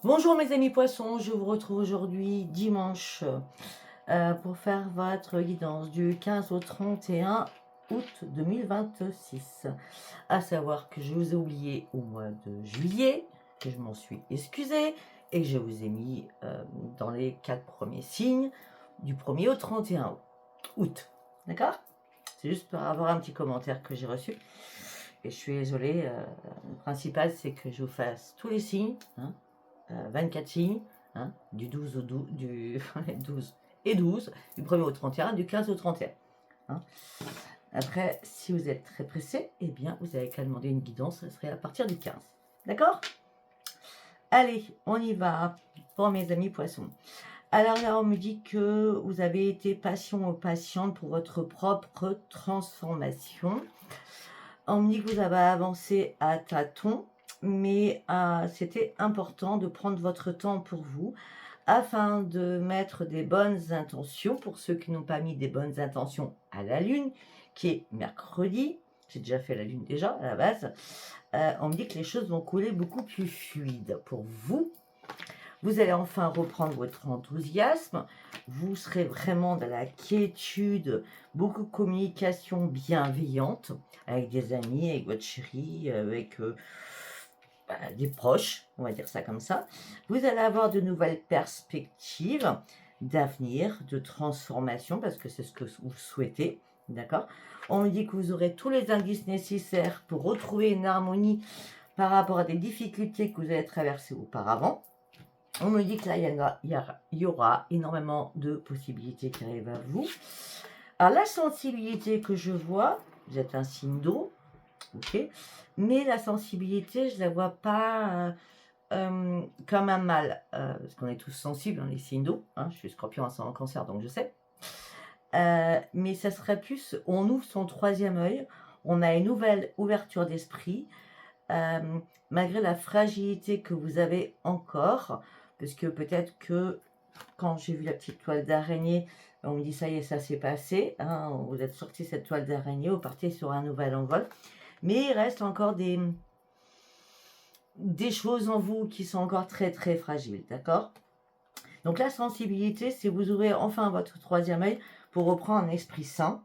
Bonjour mes amis poissons, je vous retrouve aujourd'hui dimanche pour faire votre guidance du 15 au 31 août 2026. À savoir que je vous ai oublié au mois de juillet, que je m'en suis excusée et que je vous ai mis dans les 4 premiers signes du 1er au 31 août. D'accord? C'est juste pour avoir un petit commentaire que j'ai reçu. Et je suis désolée, le principal c'est que je vous fasse tous les signes, hein, 24 signes, hein, du 12 au 12, du 12 et 12, du 1er au 31, du 15 au 31. Hein. Après, si vous êtes très pressé, eh bien, vous avez qu'à demander une guidance, ça serait à partir du 15. D'accord? Allez, on y va pour mes amis poissons. Alors là, on me dit que vous avez été patient ou patiente pour votre propre transformation. On me dit que vous avez avancé à tâtons, mais c'était important de prendre votre temps pour vous afin de mettre des bonnes intentions. Pour ceux qui n'ont pas mis des bonnes intentions à la lune, qui est mercredi, j'ai déjà fait la lune déjà à la base, on me dit que les choses vont couler beaucoup plus fluide pour vous. Vous allez enfin reprendre votre enthousiasme. Vous serez vraiment dans la quiétude, beaucoup de communication bienveillante avec des amis, avec votre chéri, avec des proches, on va dire ça comme ça. Vous allez avoir de nouvelles perspectives d'avenir, de transformation, parce que c'est ce que vous souhaitez, d'accord? On me dit que vous aurez tous les indices nécessaires pour retrouver une harmonie par rapport à des difficultés que vous avez traversées auparavant. On me dit que là, il y aura énormément de possibilités qui arrivent à vous. Alors, la sensibilité que je vois, vous êtes un signe d'eau, ok, mais la sensibilité, je ne la vois pas comme un mal, parce qu'on est tous sensibles, hein, les signes d'eau. Hein, je suis scorpion ascendant cancer, donc je sais. Mais ça serait plus, on ouvre son troisième œil, on a une nouvelle ouverture d'esprit, malgré la fragilité que vous avez encore, parce que peut-être que quand j'ai vu la petite toile d'araignée, on me dit ça y est, ça s'est passé, hein, vous êtes sorti cette toile d'araignée, vous partez sur un nouvel envol, mais il reste encore des choses en vous qui sont encore très très fragiles, d'accord? Donc la sensibilité, c'est vous ouvrez enfin votre troisième œil pour reprendre un esprit sain,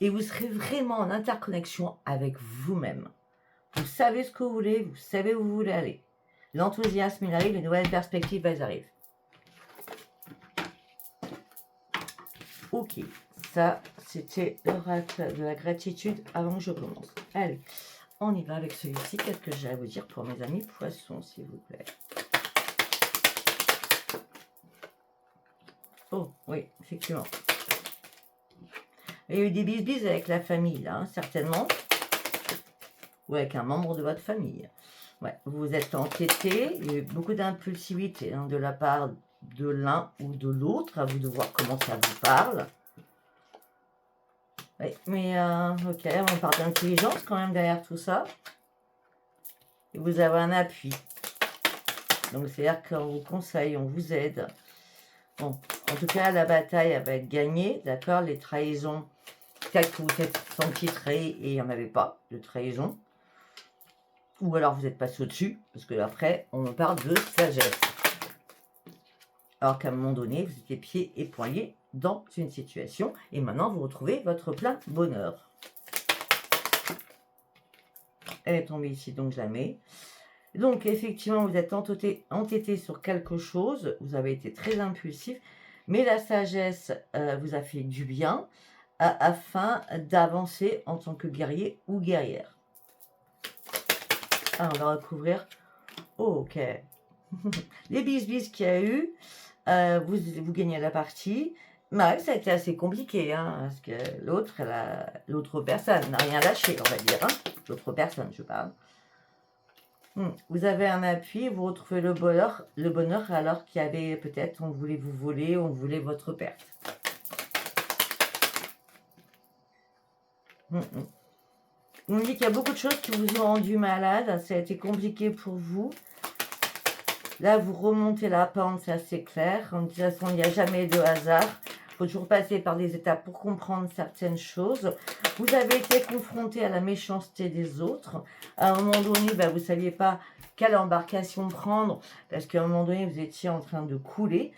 et vous serez vraiment en interconnexion avec vous-même. Vous savez ce que vous voulez, vous savez où vous voulez aller. L'enthousiasme, il arrive, les nouvelles perspectives, elles arrivent. Ok, ça, c'était l'oracle de la gratitude avant que je commence. Allez, on y va avec celui-ci. Qu'est-ce que j'ai à vous dire pour mes amis poissons, s'il vous plaît? Oh, oui, effectivement. Il y a eu des bis avec la famille, là, hein, certainement. Ou avec un membre de votre famille. Ouais, vous vous êtes entêté, il y a eu beaucoup d'impulsivité, hein, de la part de l'un ou de l'autre, à vous de voir comment ça vous parle. Oui, mais ok, on parle d'intelligence quand même derrière tout ça. Et vous avez un appui. Donc c'est-à-dire qu'on vous conseille, on vous aide. Bon, en tout cas, la bataille, elle va être gagnée, d'accord? Les trahisons, peut-être que vous êtes senti trahi et il n'y en avait pas de trahison. Ou alors vous êtes passé au-dessus, parce que après, on me parle de sagesse. Alors qu'à un moment donné, vous étiez pieds et poings dans une situation, et maintenant vous retrouvez votre plein bonheur. Elle est tombée ici, donc je la mets. Donc effectivement, vous êtes entêté sur quelque chose, vous avez été très impulsif, mais la sagesse vous a fait du bien afin d'avancer en tant que guerrier ou guerrière. Alors, on va recouvrir. Oh, ok. Les bis qu'il y a eu, vous gagnez la partie. Mais ça a été assez compliqué, hein, parce que l'autre personne n'a rien lâché, on va dire. Hein. L'autre personne, je parle. Vous avez un appui, vous retrouvez le bonheur alors qu'il y avait peut-être, on voulait vous voler, on voulait votre perte. On me dit qu'il y a beaucoup de choses qui vous ont rendu malade, ça a été compliqué pour vous. Là, vous remontez la pente, c'est assez clair. De toute façon, il n'y a jamais de hasard. faut toujours passer par des étapes pour comprendre certaines choses. Vous avez été confronté à la méchanceté des autres. À un moment donné, vous ne saviez pas quelle embarcation prendre, parce qu'à un moment donné, vous étiez en train de couler.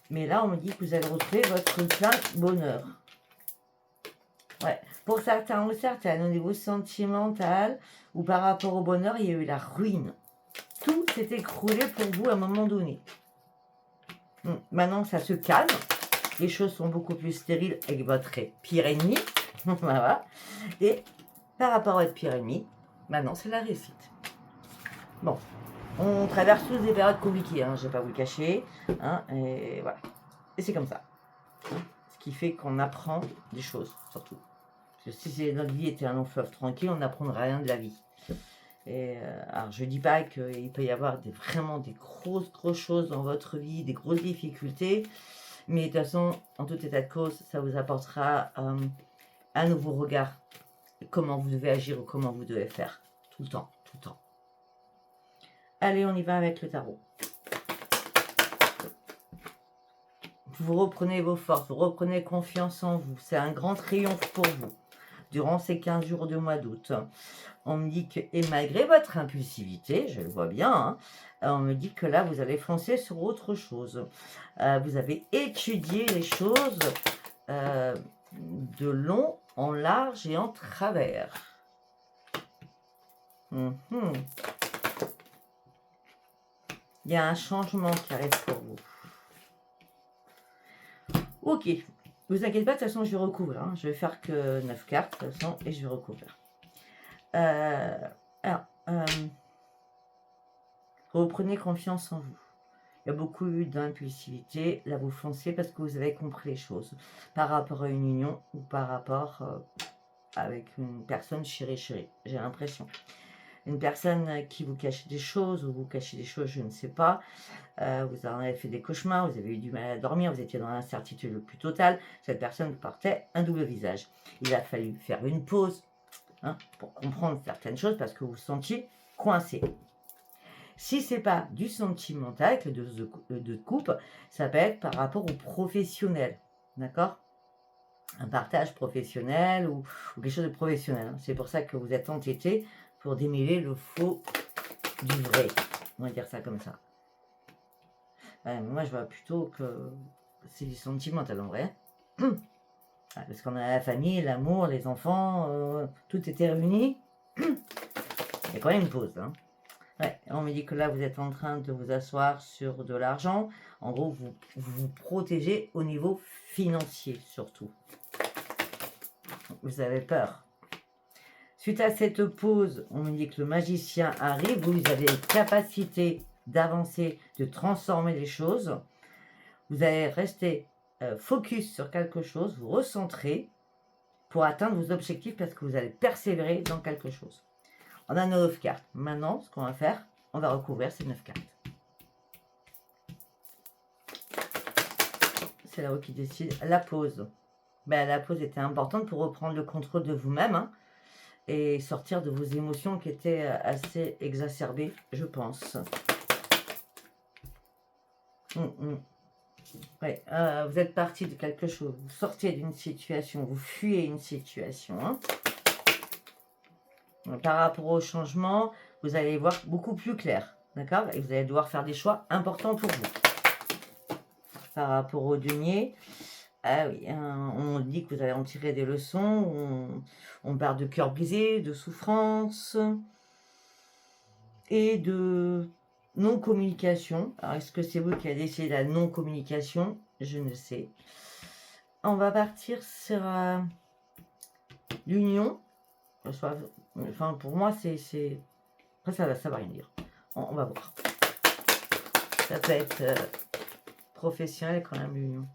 Mais là, on me dit que vous allez retrouver votre plein bonheur. Ouais. Pour certains ou certaines, au niveau sentimental ou par rapport au bonheur, il y a eu la ruine. Tout s'est écroulé pour vous à un moment donné. Maintenant, ça se calme. Les choses sont beaucoup plus stériles avec votre pire ennemi. Voilà. Et par rapport à votre pire ennemi, maintenant, c'est la réussite. Bon, on traverse tous des périodes compliquées, hein, je ne vais pas vous le cacher. Hein, et voilà. Et c'est comme ça. Hein, ce qui fait qu'on apprend des choses, surtout. Parce que si notre vie était un long fleuve tranquille, on n'apprendrait rien de la vie. Et alors, je ne dis pas qu'il peut y avoir vraiment des grosses choses dans votre vie, des grosses difficultés. Mais de toute façon, en tout état de cause, ça vous apportera un nouveau regard. Comment vous devez agir ou comment vous devez faire. Tout le temps, tout le temps. Allez, on y va avec le tarot. Vous reprenez vos forces, vous reprenez confiance en vous. C'est un grand triomphe pour vous. Durant ces 15 jours du mois d'août. On me dit que, et malgré votre impulsivité, je le vois bien, hein, on me dit que là, vous allez foncer sur autre chose. Vous avez étudié les choses de long, en large et en travers. Il y a un changement qui arrive pour vous. Ok. Vous inquiétez pas, de toute façon, je vais recouvrir. Hein. Je vais faire que 9 cartes, de toute façon, et je vais recouvrir. Reprenez confiance en vous. Il y a beaucoup d'impulsivité. Là, vous foncez parce que vous avez compris les choses. Par rapport à une union ou par rapport avec une personne chérie. J'ai l'impression. Une personne qui vous cache des choses ou vous cachez des choses, je ne sais pas. Vous en avez fait des cauchemars, vous avez eu du mal à dormir, vous étiez dans l'incertitude le plus totale. Cette personne portait un double visage. Il a fallu faire une pause pour comprendre certaines choses parce que vous vous sentiez coincé. Si ce n'est pas du sentimental, avec les deux coupes, ça peut être par rapport au professionnel. D'accord ? Un partage professionnel ou quelque chose de professionnel. C'est pour ça que vous êtes entêté pour démêler le faux du vrai. On va dire ça comme ça. Moi, je vois plutôt que c'est du sentimental en vrai. Parce qu'on a la famille, l'amour, les enfants, tout était réuni. Il y a quand même une pause. Hein. Ouais, on me dit que là, vous êtes en train de vous asseoir sur de l'argent. En gros, vous vous protégez au niveau financier, surtout. Vous avez peur. Suite à cette pause, on me dit que le magicien arrive. Vous avez la capacité d'avancer, de transformer les choses. Vous allez rester focus sur quelque chose, vous recentrer pour atteindre vos objectifs parce que vous allez persévérer dans quelque chose. On a 9 cartes. Maintenant, ce qu'on va faire, on va recouvrir ces 9 cartes. C'est là-haut qui décide. La pause. La pause était importante pour reprendre le contrôle de vous-même et sortir de vos émotions qui étaient assez exacerbées, je pense. Ouais, vous êtes parti de quelque chose, vous sortez d'une situation, vous fuyez une situation. Par rapport au changement, vous allez voir beaucoup plus clair, d'accord ? Et vous allez devoir faire des choix importants pour vous. Par rapport au denier, on dit que vous allez en tirer des leçons, on parle de cœur brisé, de souffrance et de non-communication. Alors, est-ce que c'est vous qui avez décidé la non-communication ? Je ne sais. On va partir sur l'union. Enfin, pour moi, c'est... Après, ça va rien dire. On va voir. Ça peut être professionnel quand même, l'union.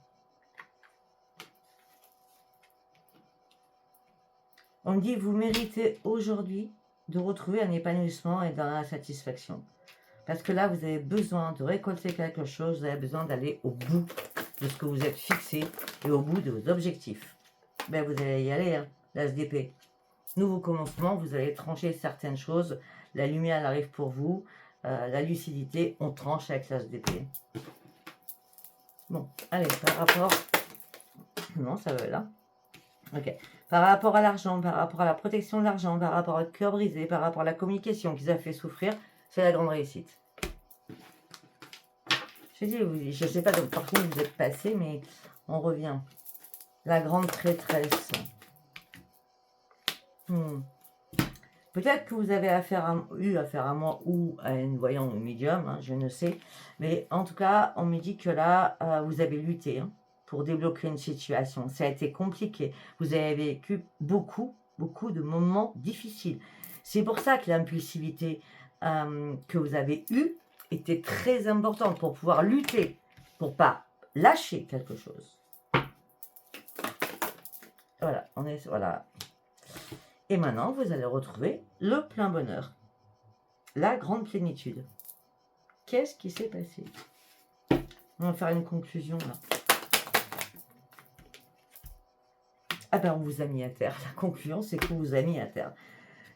On me dit, vous méritez aujourd'hui de retrouver un épanouissement et dans la satisfaction. Parce que là, vous avez besoin de récolter quelque chose, vous avez besoin d'aller au bout de ce que vous êtes fixé et au bout de vos objectifs. Vous allez y aller, hein, l'as d'épée. Nouveau commencement, vous allez trancher certaines choses. La lumière, elle arrive pour vous. La lucidité, on tranche avec l'as d'épée. Bon, allez, par rapport Non, ça va là. Ok. Par rapport à l'argent, par rapport à la protection de l'argent, par rapport à cœur brisé, par rapport à la communication qui vous a fait souffrir, c'est la grande réussite. Je dis, je ne sais pas par quoi vous êtes passé, mais on revient. La grande traîtresse. Peut-être que vous avez eu affaire à moi ou à une voyante ou médium, hein, je ne sais. Mais en tout cas, on me dit que là, vous avez lutté hein, pour débloquer une situation. Ça a été compliqué. Vous avez vécu beaucoup de moments difficiles. C'est pour ça que l'impulsivité que vous avez eue était très importante pour pouvoir lutter, pour pas lâcher quelque chose. Voilà, voilà. Et maintenant, vous allez retrouver le plein bonheur, la grande plénitude. Qu'est-ce qui s'est passé? On va faire une conclusion là. Ah ben, on vous a mis à terre. La conclusion, c'est qu'on vous a mis à terre.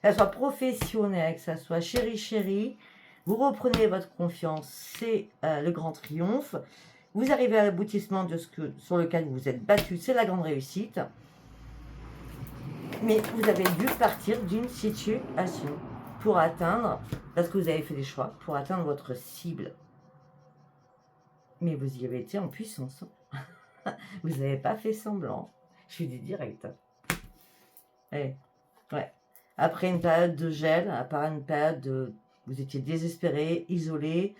Que ça soit professionnel, que ça soit chéri, vous reprenez votre confiance, c'est le grand triomphe. Vous arrivez à l'aboutissement de sur lequel vous vous êtes battu, c'est la grande réussite. Mais vous avez dû partir d'une situation pour atteindre, parce que vous avez fait des choix, pour atteindre votre cible. Mais vous y avez été en puissance. Vous n'avez pas fait semblant. Je suis dit direct. Ouais. Après une période de gel, après une période de... Vous étiez désespéré, isolé.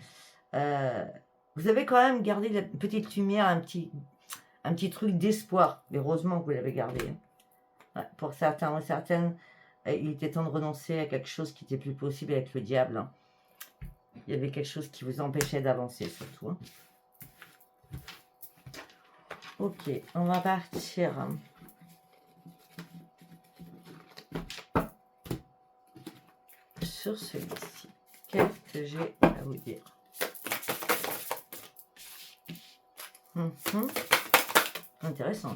Vous avez quand même gardé la petite lumière, un petit truc d'espoir. Heureusement que vous l'avez gardé. Pour certains ou certaines, il était temps de renoncer à quelque chose qui n'était plus possible avec le diable. Hein. Il y avait quelque chose qui vous empêchait d'avancer surtout. Hein. Ok, on va partir. Sur celui-ci. Qu'est-ce que j'ai à vous dire? Intéressant.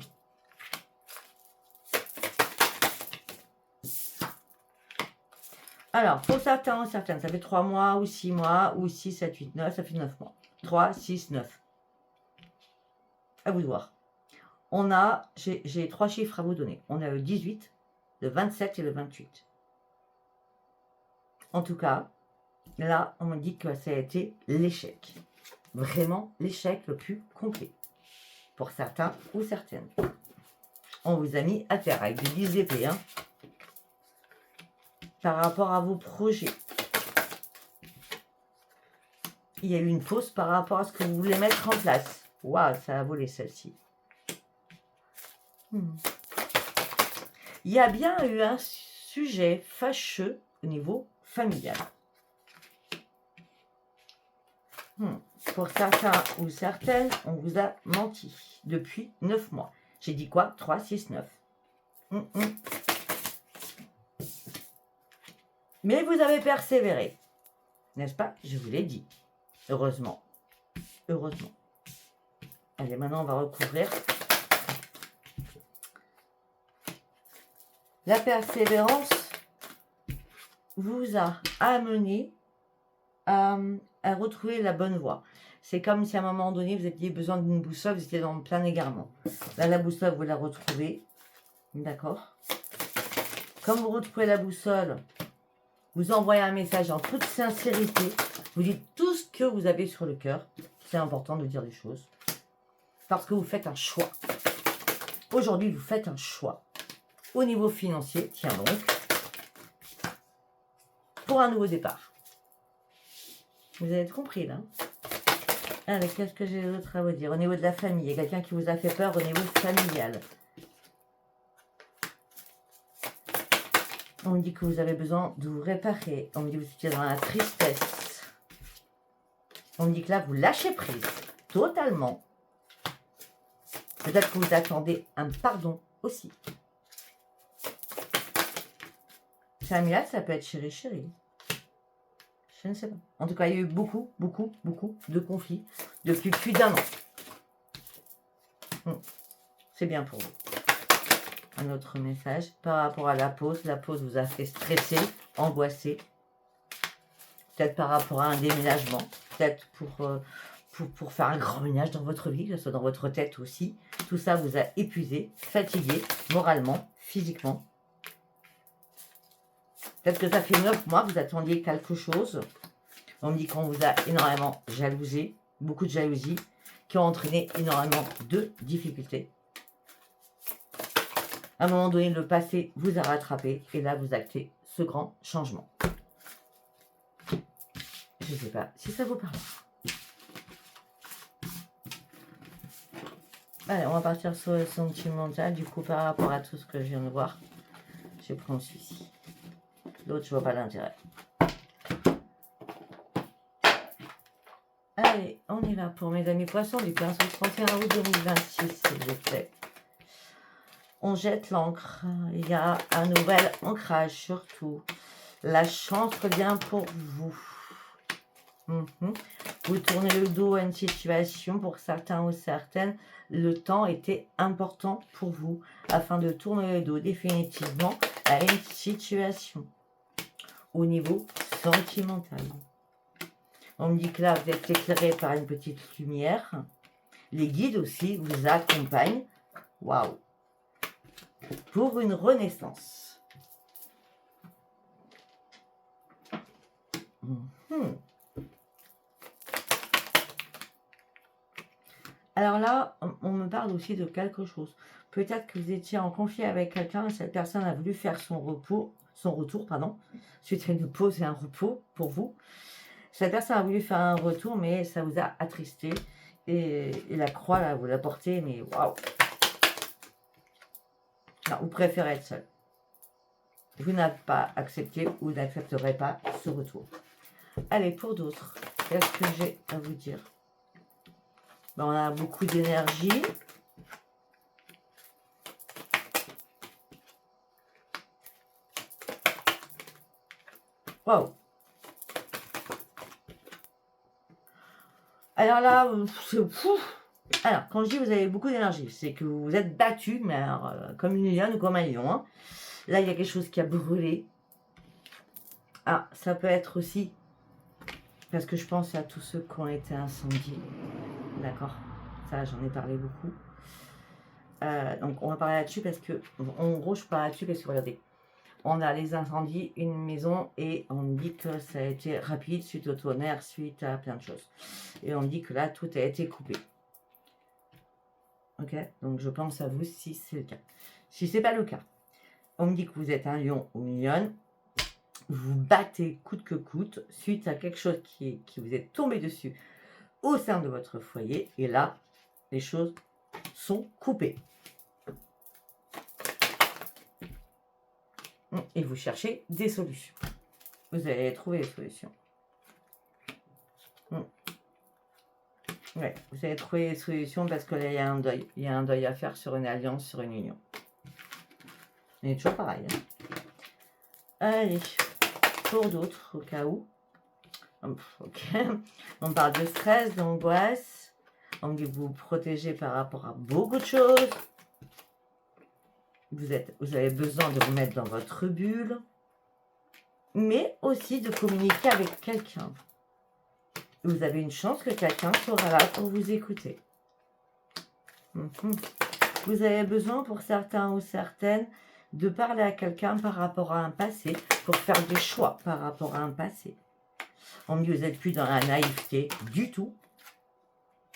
Alors, pour certains ou certaines, ça fait 3 mois ou 6 mois ou 6, 7, 8, 9, ça fait 9 mois. 3, 6, 9. À vous de voir. J'ai 3 chiffres à vous donner. On a le 18, le 27 et le 28. En tout cas, là, on me dit que ça a été l'échec. Vraiment l'échec le plus complet. Pour certains ou certaines. On vous a mis à terre avec des 10 épées. Hein, par rapport à vos projets. Il y a eu une pause par rapport à ce que vous voulez mettre en place. Waouh, ça a volé celle-ci. Il y a bien eu un sujet fâcheux au niveau familial. Pour certains ou certaines, on vous a menti depuis 9 mois. J'ai dit quoi? 3, 6, 9. Mais vous avez persévéré. N'est-ce pas? Je vous l'ai dit. Heureusement. Heureusement. Allez, maintenant, on va recouvrir. La persévérance vous a amené à retrouver la bonne voie. C'est comme si à un moment donné, vous aviez besoin d'une boussole, vous étiez dans le plein égarement. Là, la boussole, vous la retrouvez. D'accord? Comme vous retrouvez la boussole, vous envoyez un message en toute sincérité. Vous dites tout ce que vous avez sur le cœur. C'est important de dire des choses. Parce que vous faites un choix. Aujourd'hui, vous faites un choix. Au niveau financier, tiens donc. Pour un nouveau départ. Vous avez compris là? Allez, qu'est-ce que j'ai d'autre à vous dire? Au niveau de la famille, il y a quelqu'un qui vous a fait peur au niveau familial. On me dit que vous avez besoin de vous réparer. On me dit que vous étiez dans la tristesse. On me dit que là, vous lâchez prise. Totalement. Peut-être que vous attendez un pardon aussi. Familial, ça peut être chéri. Je ne sais pas. En tout cas, il y a eu beaucoup de conflits depuis plus d'1 an. C'est bien pour vous. Un autre message par rapport à la pause. La pause vous a fait stresser, angoisser. Peut-être par rapport à un déménagement. Peut-être pour faire un grand ménage dans votre vie, que ce soit dans votre tête aussi. Tout ça vous a épuisé, fatigué, moralement, physiquement. Peut-être que ça fait 9 mois que vous attendiez quelque chose. On me dit qu'on vous a énormément jalousé, beaucoup de jalousie, qui ont entraîné énormément de difficultés. À un moment donné, le passé vous a rattrapé et là, vous actez ce grand changement. Je ne sais pas si ça vous parle. Allez, on va partir sur le sentimental, du coup, par rapport à tout ce que je viens de voir. Je prends celui-ci. L'autre, je vois pas l'intérêt. Allez, on est là pour mes amis poissons du 15 au 31 août 2026, s'il vous plaît. On jette l'encre. Il y a un nouvel ancrage, surtout. La chance revient pour vous. Vous tournez le dos à une situation, pour certains ou certaines, le temps était important pour vous, afin de tourner le dos définitivement à une situation au niveau sentimental. On me dit que là, vous êtes éclairé par une petite lumière. Les guides aussi vous accompagnent. Waouh! Pour une renaissance. Alors là, on me parle aussi de quelque chose. Peut-être que vous étiez en conflit avec quelqu'un et cette personne a voulu faire son retour, suite à une pause et un repos pour vous. Cette personne a voulu faire un retour, mais ça vous a attristé. Et la croix, là, vous la portez, mais waouh! Non, vous préférez être seul. Vous n'avez pas accepté ou vous n'accepterez pas ce retour. Allez, pour d'autres, qu'est-ce que j'ai à vous dire? Ben, on a beaucoup d'énergie. Waouh! Alors là, c'est fou! Alors, quand je dis vous avez beaucoup d'énergie, c'est que vous vous êtes battu, mais alors, comme une lionne ou comme un lion. Hein. Là, il y a quelque chose qui a brûlé. Ah, ça peut être aussi, parce que je pense à tous ceux qui ont été incendiés. D'accord? Ça, j'en ai parlé beaucoup. Donc, on va parler là-dessus parce que, en gros, je parle là-dessus parce que, regardez, on a les incendies, une maison, et on me dit que ça a été rapide suite au tonnerre, suite à plein de choses. Et on me dit que là, tout a été coupé. Ok, donc je pense à vous si c'est le cas. Si ce n'est pas le cas, on me dit que vous êtes un lion ou une lionne, vous battez coûte que coûte suite à quelque chose qui vous est tombé dessus au sein de votre foyer, et là, les choses sont coupées. Et vous cherchez des solutions. Vous allez trouver des solutions. Ouais, vous allez trouver des solutions parce que là, il y a un deuil. Il y a un deuil à faire sur une alliance, sur une union. Mais toujours pareil. Hein. Allez, pour d'autres, au cas où. Ok. On parle de stress, d'angoisse. On dit que vous vous protégez par rapport à beaucoup de choses. Vous avez besoin de vous mettre dans votre bulle. Mais aussi de communiquer avec quelqu'un. Vous avez une chance que quelqu'un sera là pour vous écouter. Vous avez besoin, pour certains ou certaines, de parler à quelqu'un par rapport à un passé, pour faire des choix par rapport à un passé. On me dit, vous n'êtes plus dans la naïveté du tout.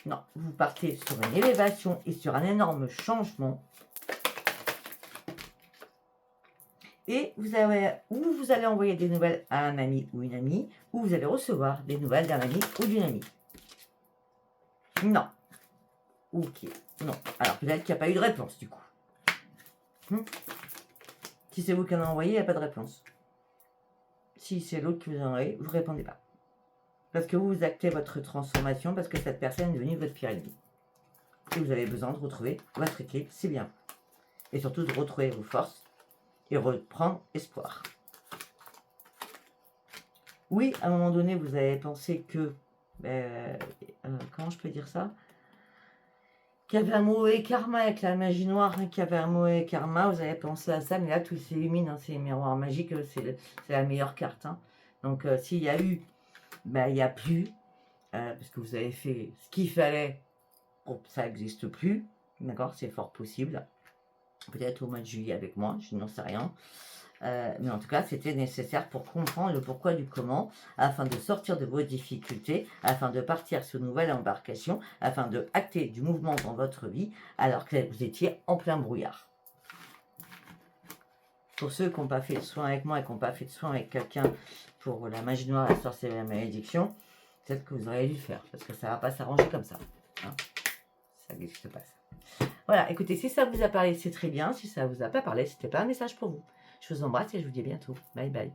Non, vous partez sur une élévation et sur un énorme changement. Et vous allez envoyer des nouvelles à un ami ou une amie, ou vous allez recevoir des nouvelles d'un ami ou d'une amie. Non. Ok. Non. Alors peut-être qu'il n'y a pas eu de réponse du coup. Si c'est vous qui en avez envoyé, il n'y a pas de réponse. Si c'est l'autre qui vous a envoyé, vous ne répondez pas. Parce que vous actez votre transformation, parce que cette personne est devenue votre pire ennemi. Et vous avez besoin de retrouver votre équilibre, c'est bien. Et surtout de retrouver vos forces et reprendre espoir. Oui, à un moment donné, vous avez pensé que... comment je peux dire ça? Qu'il y avait un mauvais karma avec la magie noire, qu'il y avait un mauvais karma, vous avez pensé à ça, mais là, tout s'illumine, hein, c'est les miroirs magiques, c'est la meilleure carte. Hein. Donc, s'il y a eu, il n'y a plus. parce que vous avez fait ce qu'il fallait pour que ça n'existe plus, d'accord, c'est fort possible, peut-être au mois de juillet avec moi, je n'en sais rien, mais en tout cas, c'était nécessaire pour comprendre le pourquoi du comment, afin de sortir de vos difficultés, afin de partir sur une nouvelle embarcation, afin de acter du mouvement dans votre vie, alors que vous étiez en plein brouillard. Pour ceux qui n'ont pas fait de soins avec moi et qui n'ont pas fait de soins avec quelqu'un pour la magie noire, la sorcellerie et la malédiction, peut-être que vous auriez dû le faire, parce que ça ne va pas s'arranger comme ça. Hein, ça n'existe pas, ça. Voilà, écoutez, si ça vous a parlé, c'est très bien. Si ça ne vous a pas parlé, c'était pas un message pour vous. Je vous embrasse et je vous dis à bientôt. Bye bye.